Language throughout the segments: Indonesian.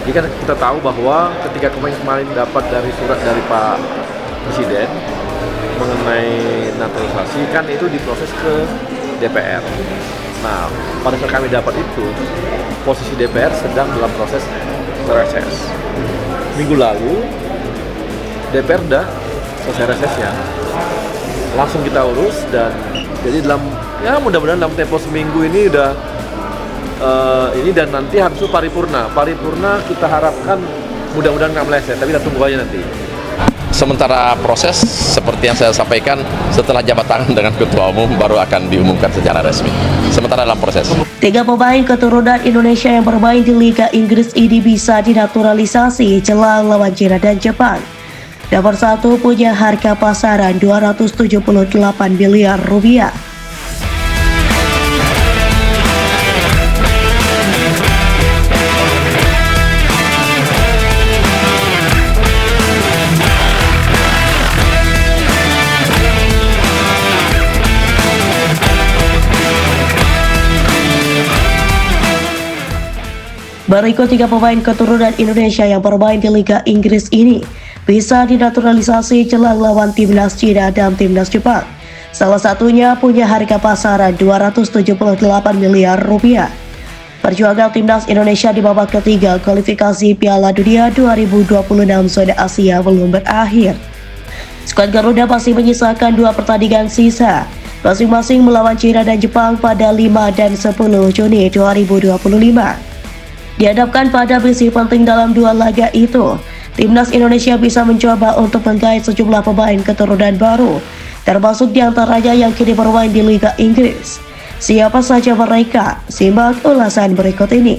Jadi kan kita tahu bahwa ketika kemarin dapat dari surat dari Pak Presiden mengenai naturalisasi kan itu diproses ke DPR. Nah, pada saat kami dapat itu, posisi DPR sedang dalam proses reses. Minggu lalu, DPR udah selesai resesnya. Langsung kita urus dan jadi mudah-mudahan dalam tempo seminggu ini udah ini dan nanti habis itu paripurna. Paripurna kita harapkan mudah-mudahan nggak meleset, tapi kita tunggu aja nanti. Sementara proses seperti yang saya sampaikan, setelah jabat tangan dengan Ketua Umum baru akan diumumkan secara resmi. Sementara dalam proses. 3 pemain keturunan Indonesia yang bermain di Liga Inggris ini bisa dinaturalisasi jelang lawan China dan Jepang. Nomor 1 punya harga pasaran 278 miliar rupiah. Berikut 3 pemain keturunan Indonesia yang bermain di Liga Inggris ini bisa dinaturalisasi jelang lawan timnas China dan timnas Jepang. Salah satunya punya harga pasaran 278 miliar rupiah. Perjuangan timnas Indonesia di babak ketiga kualifikasi Piala Dunia 2026 zona Asia belum berakhir. Skuad Garuda masih menyisakan 2 pertandingan sisa, masing-masing melawan China dan Jepang pada 5 dan 10 Juni 2025. Dihadapkan pada misi penting dalam 2 laga itu, timnas Indonesia bisa mencoba untuk menggait sejumlah pemain keturunan baru, termasuk diantaranya yang kini bermain di Liga Inggris. Siapa saja mereka? Simak ulasan berikut ini.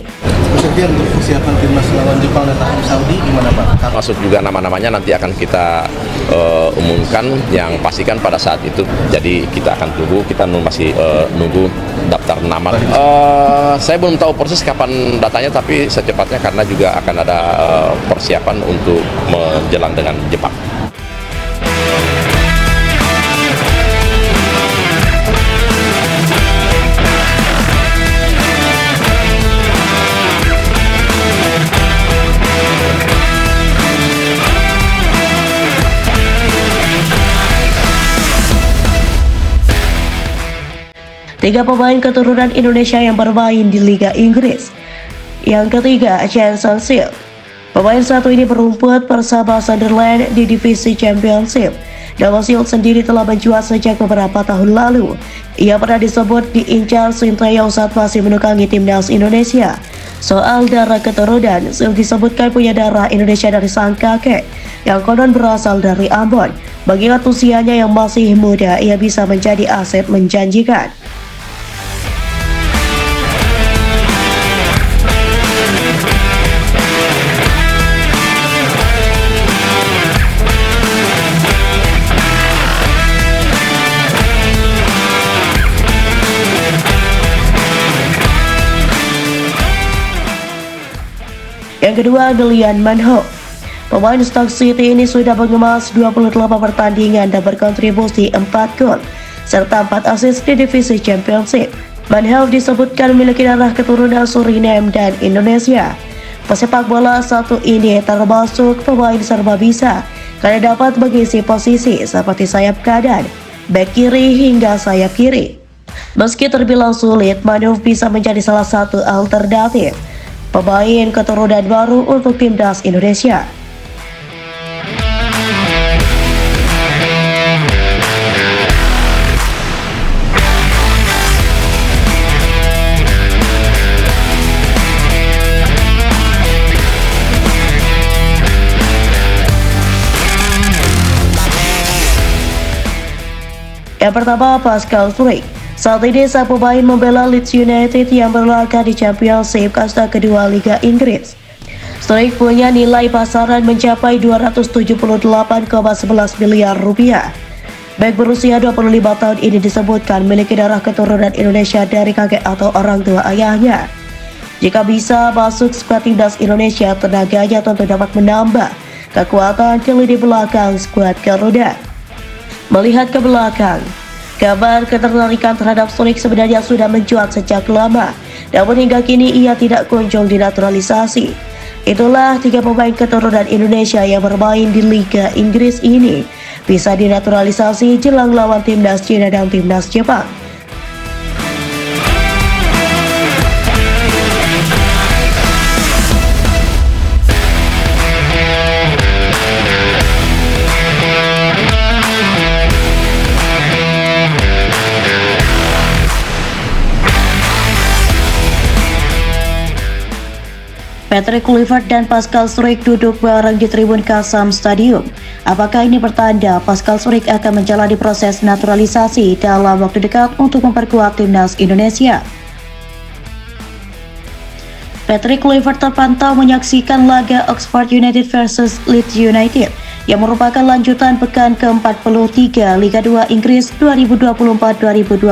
Kemudian untuk persiapan timnas lawan Jepang dan Arab Saudi gimana Pak? Masuk juga nama-namanya nanti akan kita umumkan, yang pastikan pada saat itu. Jadi kita akan tunggu, kita masih nunggu daftar nama. Saya belum tahu persis kapan datanya, tapi secepatnya karena juga akan ada persiapan untuk menjelang dengan Jepang. Tiga pemain keturunan Indonesia yang bermain di Liga Inggris. Yang ketiga, Jason Shield. Pemain satu ini berumput bersama Sunderland di divisi Championship. Nama Shield sendiri telah menjual sejak beberapa tahun lalu. Ia pernah disebut diincar Sintayong saat masih menukangi timnas Indonesia. Soal darah keturunan, Shield disebutkan punya darah Indonesia dari sang kakek yang konon berasal dari Ambon. Mengingat usianya yang masih muda, ia bisa menjadi aset menjanjikan. Yang kedua, Delian Manho. Pemain Stoke City ini sudah mengemas 28 pertandingan dan berkontribusi 4 gol serta 4 assist di divisi Championship. Manho disebutkan memiliki darah keturunan Suriname dan Indonesia. Pesepak bola satu ini termasuk pemain serba bisa karena dapat mengisi posisi seperti sayap kanan, bek kiri hingga sayap kiri. Meski terbilang sulit, Manho bisa menjadi salah satu alternatif pemain keturunan baru untuk timnas Indonesia. Yang pertama, Pascal Struijk. Saat ini sang pemain membela Leeds United yang berlaga di Championship kasta kedua Liga Inggris. Struijk punya nilai pasaran mencapai 278,11 miliar rupiah. Bek berusia 25 tahun ini disebutkan memiliki darah keturunan Indonesia dari kakek atau orang tua ayahnya. Jika bisa masuk skuad timnas Indonesia, tenaganya tentu dapat menambah kekuatan di lini belakang skuad Garuda. Melihat ke belakang, kabar ketertarikan terhadap Struijk sebenarnya sudah mencuat sejak lama, namun hingga kini ia tidak kunjung dinaturalisasi. Itulah 3 pemain keturunan Indonesia yang bermain di Liga Inggris ini bisa dinaturalisasi jelang lawan timnas Cina dan timnas Jepang. Patrick Kluivert dan Pascal Struijk duduk bareng di tribun Kassam Stadium. Apakah ini pertanda Pascal Struijk akan menjalani proses naturalisasi dalam waktu dekat untuk memperkuat timnas Indonesia? Patrick Kluivert terpantau menyaksikan laga Oxford United versus Leeds United yang merupakan lanjutan pekan ke-43 Liga 2 Inggris 2024-2025.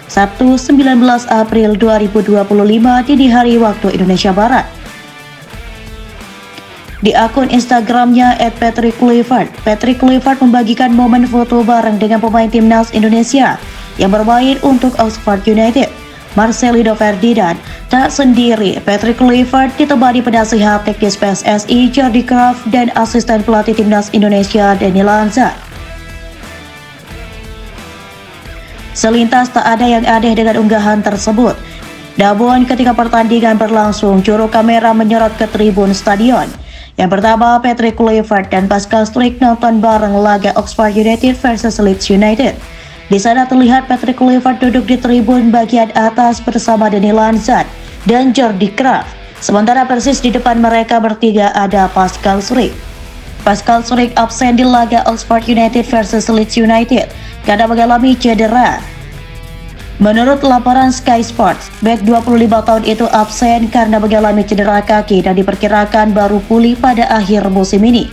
Sabtu 19 April 2025 dini hari waktu Indonesia Barat. Di akun Instagramnya @patrickkluivert, Patrick Kluivert membagikan momen foto bareng dengan pemain timnas Indonesia yang bermain untuk Oxford United, Marcelino Ferdinand. Tak sendiri, Patrick Kluivert ditemani penasihat teknis PSSI Jordi Craft dan asisten pelatih timnas Indonesia Dani Lanza. Selintas tak ada yang aneh dengan unggahan tersebut. Namun ketika pertandingan berlangsung, juru kamera menyorot ke tribun stadion. Yang pertama, Patrick Kluivert dan Pascal Struijk nonton bareng laga Oxford United versus Leeds United. Di sana terlihat Patrick Kluivert duduk di tribun bagian atas bersama Dani Lanza dan Jordi Craft. Sementara persis di depan mereka bertiga ada Pascal Struijk. Pascal Struijk absen di laga Oxford United versus Leeds United karena mengalami cedera. Menurut laporan Sky Sports, bek 25 tahun itu absen karena mengalami cedera kaki dan diperkirakan baru pulih pada akhir musim ini.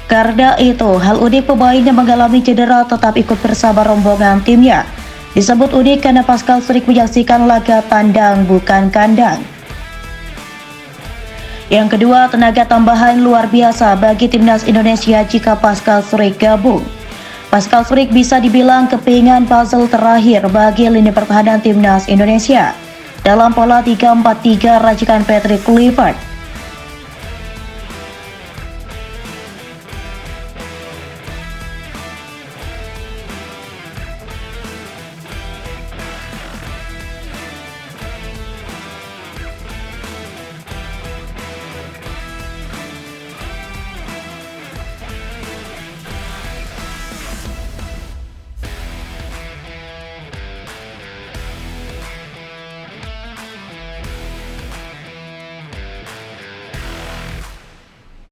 Karena itu, hal unik pemain yang mengalami cedera tetap ikut bersama rombongan timnya. Disebut unik karena Pascal Struijk menyaksikan laga tandang bukan kandang. Yang kedua, tenaga tambahan luar biasa bagi timnas Indonesia jika Pascal Struijk gabung. Pascal Struijk bisa dibilang kepingan puzzle terakhir bagi lini pertahanan timnas Indonesia. Dalam pola 3-4-3 racikan Patrick Kluivert,